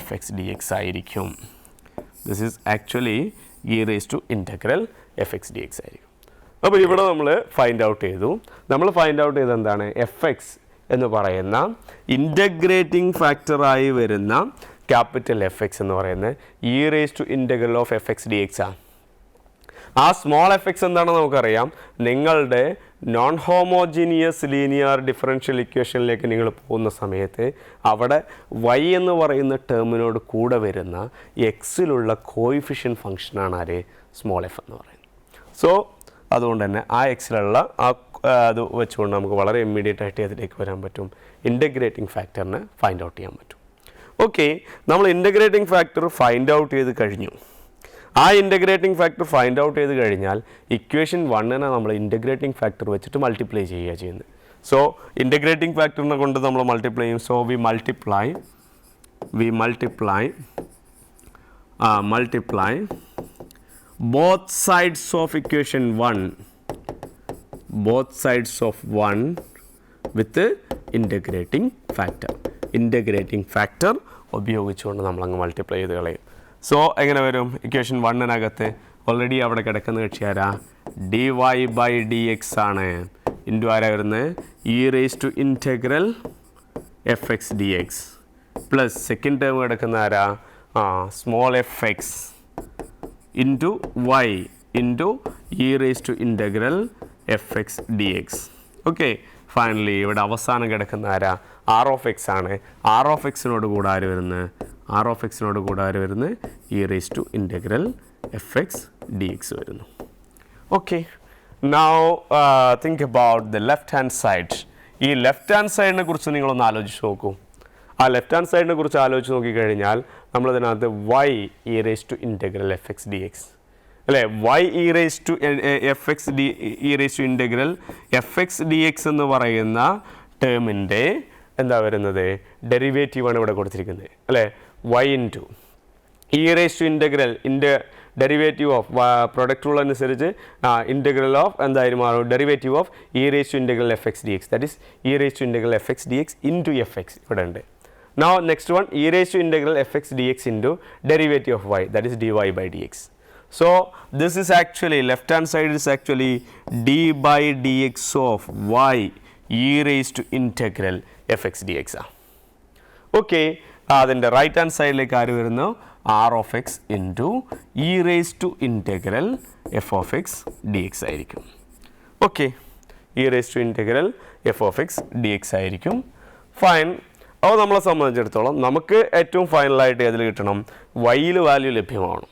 Fx dx ആയിരിക്കും. This is actually e raised to integral F x d x ആയിരിക്കും. അപ്പോൾ ഇവിടെ നമ്മൾ ഫൈൻഡ് ഔട്ട് ചെയ്തു. നമ്മൾ ഫൈൻഡ് ഔട്ട് ചെയ്ത് എന്താണ് എഫ് എക്സ് എന്ന് പറയുന്ന ഇൻ്റഗ്രേറ്റിംഗ് ഫാക്ടറായി വരുന്ന ക്യാപിറ്റൽ എഫ് എക്സ് എന്ന് പറയുന്നത് e raise to integral of f x d x ആണ്. ആ സ്മോൾ എഫ് എക്സ് എന്താണെന്ന് നമുക്കറിയാം. നിങ്ങളുടെ നോൺ ഹോമോജീനിയസ് ലീനിയർ ഡിഫറൻഷ്യൽ ഇക്വേഷനിലേക്ക് നിങ്ങൾ പോകുന്ന സമയത്ത് അവിടെ വൈ എന്ന് പറയുന്ന ടേമിനോട് കൂടെ വരുന്ന എക്സിലുള്ള കോയിഫിഷ്യൻ ഫംഗ്ഷനാണ് ആര് സ്മോൾ എഫ് എന്ന് പറയുന്നത്. സോ അതുകൊണ്ട് തന്നെ ആ എക്സിലുള്ള അത് വെച്ചുകൊണ്ട് നമുക്ക് വളരെ ഇമ്മീഡിയറ്റ് ആയിട്ട് അതിലേക്ക് വരാൻ പറ്റും ഇൻ്റഗ്രേറ്റിംഗ് ഫാക്ടറിനെ ഫൈൻഡ് ഔട്ട് ചെയ്യാൻ പറ്റും. ഓക്കെ, നമ്മൾ ഇൻ്റഗ്രേറ്റിംഗ് ഫാക്ടർ ഫൈൻഡ് ഔട്ട് ചെയ്ത് കഴിഞ്ഞു. ആ ഇൻ്റഗ്രേറ്റിംഗ് ഫാക്ടർ ഫൈൻഡ് ഔട്ട് ചെയ്ത് കഴിഞ്ഞാൽ ഇക്വേഷൻ 1നെ നമ്മൾ ഇൻ്റഗ്രേറ്റിംഗ് ഫാക്ടർ വെച്ചിട്ട് മൾട്ടിപ്ലൈ ചെയ്യുക ചെയ്യുന്നത്. സോ ഇൻ്റഗ്രേറ്റിംഗ് ഫാക്ടറിനെ കൊണ്ട് നമ്മൾ മൾട്ടിപ്ലൈ ചെയ്യും. So we multiply both sides of equation 1 with integrating factor ഉപയോഗിച്ചുകൊണ്ട് നമ്മളങ്ങ് മൾട്ടിപ്ലൈ ചെയ്ത് കളയും. സോ എങ്ങനെ വരും ഇക്വേഷൻ 1നകത്ത് ഓൾറെഡി അവിടെ കിടക്കുന്ന കക്ഷിയാരാ d y by d x ആണ്. ഇൻറ്റു ആരാ വരുന്നത് e raise to integral f x d x plus second term കിടക്കുന്ന ആരാ small f x into y into e raised to integral fx dx. Okay, finally ഇവിടെ അവസാനം കിടക്കുന്ന ആരാ r of x ആണ്. r of x നോട് കൂടെ ആര് വരുന്നത് e raised to integral fx dx വരുന്നു. Okay, now think about the left hand side. ഈ ലെഫ്റ്റ് ഹാൻഡ് സൈഡിനെ കുറിച്ച് നിങ്ങളൊന്ന് ആലോചിച്ച് നോക്കൂ. ആ ലെഫ്റ്റ് ഹാൻഡ് സൈഡിനെ കുറിച്ച് ആലോചിച്ച് നോക്കിക്കഴിഞ്ഞാൽ നമ്മളതിനകത്ത് y e raise to integral f x d x അല്ലേ. Y e raise to integral f x d x എന്ന് പറയുന്ന ടേമിൻ്റെ എന്താ വരുന്നത് ഡെറിവേറ്റീവാണ് ഇവിടെ കൊടുത്തിരിക്കുന്നത് അല്ലേ. Y into e raise to integral derivative of product rule അനുസരിച്ച് ഇൻറ്റഗ്രൽ ഓഫ് എന്തായാലും മാറും derivative of e raise to integral f x d x. That is e raise to integral f x d x into F X ഇവിടെ ഉണ്ട്. Now next one e raised to integral fx dx into derivative of y, that is dy by dx. So this is actually left hand side is actually d by dx of y e raised to integral fx dx. Okay, then the right hand side like ആര് വരുന്നു r of x into e raised to integral f of x dx ആയിരിക്കും. Okay, e raised to integral f of x dx ആയിരിക്കും. Fine. അപ്പോൾ നമ്മളെ സംബന്ധിച്ചിടത്തോളം നമുക്ക് ഏറ്റവും ഫൈനലായിട്ട് ഏതിൽ കിട്ടണം വൈയിൽ വാല്യൂ ലഭ്യമാവണം.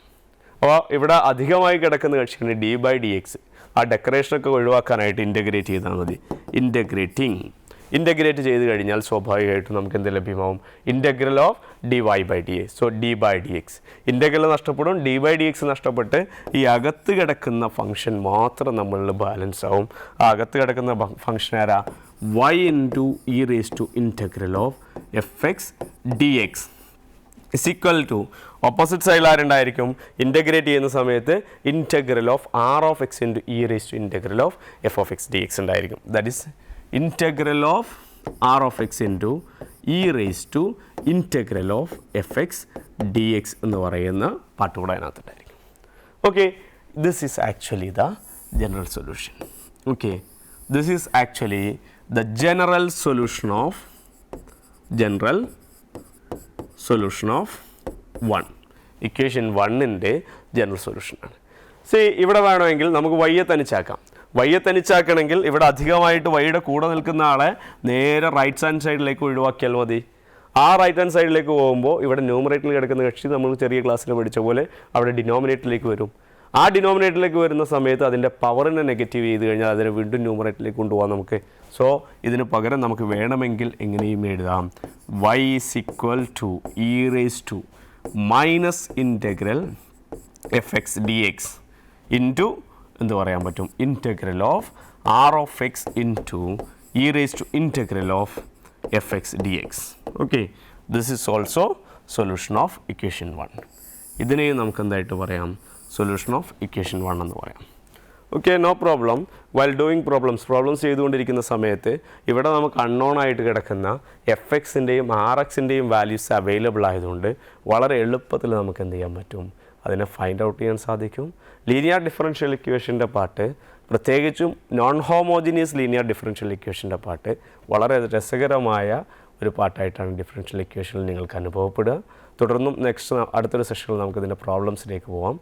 അപ്പോൾ ഇവിടെ അധികമായി കിടക്കുന്ന കക്ഷിയാണ് ഡി ബൈ ഡി എക്സ്. ആ ഡെക്കറേഷനൊക്കെ ഒഴിവാക്കാനായിട്ട് ഇൻറ്റഗ്രേറ്റ് ചെയ്താൽ മതി. ഇൻറ്റഗ്രേറ്റിംഗ് ഇൻ്റഗ്രേറ്റ് ചെയ്ത് കഴിഞ്ഞാൽ സ്വാഭാവികമായിട്ടും നമുക്ക് എന്ത് ലഭ്യമാവും? Integral of dy/dx. So d/dx integral നഷ്ടപ്പെടും, d/dx നഷ്ടപ്പെട്ട് ഈ അകത്ത് കിടക്കുന്ന ഫംഗ്ഷൻ മാത്രം നമ്മളിൽ ബാലൻസ് ആവും. ആ അകത്ത് കിടക്കുന്ന ഫംഗ്ഷൻ ആരാ? y into e raise to integral of fx dx is equal to opposite സൈഡിൽ ആരുണ്ടായിരിക്കും? ഇൻ്റഗ്രേറ്റ് ചെയ്യുന്ന സമയത്ത് integral of r of x into e raise to integral of f of x d x ഉണ്ടായിരിക്കും. That is integral of r of x into e raise to integral of f x d x എന്ന് പറയുന്ന part കൂടെ അതിനകത്തുണ്ടായിരിക്കും. Okay, this is actually the general solution. Okay, this is actually the general solution of equation 1ൻ്റെ general സൊല്യൂഷനാണ്. ഇവിടെ വേണമെങ്കിൽ നമുക്ക് വൈയെ തനിച്ചാക്കാം. വൈയെ തനിച്ചാക്കണമെങ്കിൽ ഇവിടെ അധികമായിട്ട് വൈയുടെ കൂടെ നിൽക്കുന്ന ആളെ നേരെ റൈറ്റ് ഹാൻഡ് സൈഡിലേക്ക് ഒഴിവാക്കിയാൽ മതി. ആ റൈറ്റ് ഹാൻഡ് സൈഡിലേക്ക് പോകുമ്പോൾ ഇവിടെ ന്യൂമറേറ്ററിൽ കിടക്കുന്ന കക്ഷി നമ്മൾ ചെറിയ ക്ലാസ്സിൽ പഠിച്ച പോലെ അവിടെ ഡിനോമിനേറ്ററിലേക്ക് വരും. ആ ഡിനോമിനേറ്ററിലേക്ക് വരുന്ന സമയത്ത് അതിൻ്റെ പവറിനെ നെഗറ്റീവ് ചെയ്ത് കഴിഞ്ഞാൽ അതിനെ വീണ്ടും ന്യൂമറേറ്ററിലേക്ക് കൊണ്ടുപോകാം നമുക്ക്. സോ ഇതിന് പകരം നമുക്ക് വേണമെങ്കിൽ എങ്ങനെയും എഴുതാം, y is equal to e raise to minus integral f x d x into എന്ത് പറയാൻ പറ്റും? Integral of r of x into e raise to integral of f x d x. Okay, this is also solution of equation 1. ഇതിനെയും നമുക്ക് എന്തായിട്ട് പറയാം? Solution of equation 1 എന്ന് പറയാം. Okay, no problem. While doing problems ചെയ്തുകൊണ്ടിരിക്കുന്ന സമയത്ത് ഇവിടെ നമുക്ക് അൺനോൺ ആയിട്ട് കിടക്കുന്ന എഫ് എക്സിൻ്റെയും ആർ എക്സിൻ്റെയും വാല്യൂസ് അവൈലബിൾ ആയതുകൊണ്ട് വളരെ എളുപ്പത്തിൽ നമുക്ക് എന്ത് ചെയ്യാൻ പറ്റും? അതിനെ ഫൈൻഡ് ഔട്ട് ചെയ്യാൻ സാധിക്കും. ലീനിയർ ഡിഫറൻഷ്യൽ ഇക്വേഷൻ്റെ പാട്ട്, പ്രത്യേകിച്ചും നോൺ ഹോമോജിനിയസ് ലീനിയർ ഡിഫറൻഷ്യൽ ഇക്വേഷൻ്റെ പാട്ട് വളരെ രസകരമായ ഒരു പാട്ടായിട്ടാണ് ഡിഫറൻഷ്യൽ ഇക്വേഷനിൽ നിങ്ങൾക്ക് അനുഭവപ്പെടുക. തുടർന്നും അടുത്തൊരു സെഷനിൽ നമുക്കിതിൻ്റെ പ്രോബ്ലംസിലേക്ക് പോകാം.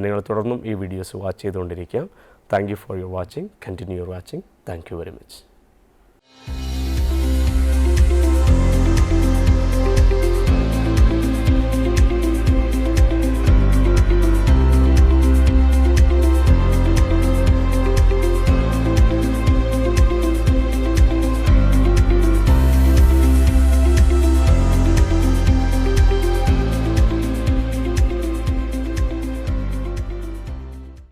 നിങ്ങൾ തുടർന്നും ഈ വീഡിയോസ് വാച്ച് ചെയ്തുകൊണ്ടിരിക്കുക. Thank you for your watching. Continue your watching. Thank you very much.